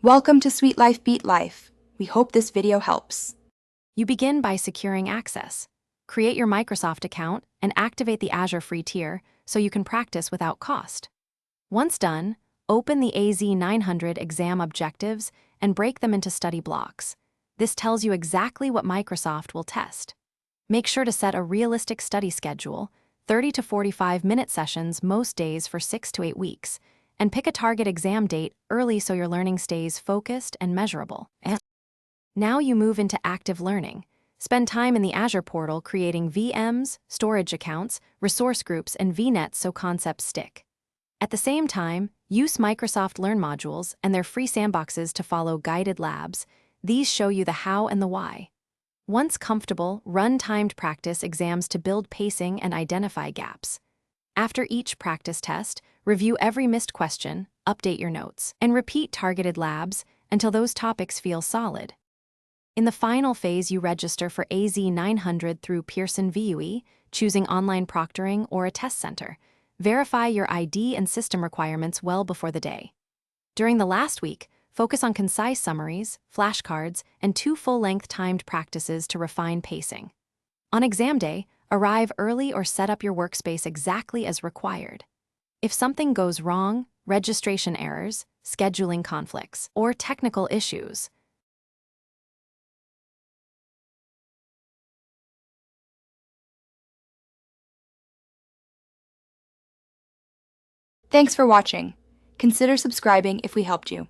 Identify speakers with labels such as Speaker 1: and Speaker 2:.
Speaker 1: Welcome to Sweet Life Beat Life. We hope this video helps.
Speaker 2: You begin by securing access. Create your Microsoft account and activate the Azure free tier so you can practice without cost. Once done, open the AZ900 exam objectives and break them into study blocks. This tells you exactly what Microsoft will test. Make sure to set a realistic study schedule, 30 to 45-minute sessions most days for 6 to 8 weeks, and pick a target exam date early so your learning stays focused and measurable. Now you move into active learning. Spend time in the Azure portal creating VMs, storage accounts, resource groups, and VNets so concepts stick. At the same time, use Microsoft Learn modules and their free sandboxes to follow guided labs. These show you the how and the why. Once comfortable, run timed practice exams to build pacing and identify gaps. After each practice test, review every missed question, update your notes, and repeat targeted labs until those topics feel solid. In the final phase, you register for AZ900 through Pearson VUE, choosing online proctoring or a test center. Verify your ID and system requirements well before the day. During the last week, focus on concise summaries, flashcards, and 2 full-length timed practices to refine pacing. On exam day, arrive early or set up your workspace exactly as required. If something goes wrong, registration errors, scheduling conflicts, or technical issues,
Speaker 1: Thanks for watching. Consider subscribing if we helped you.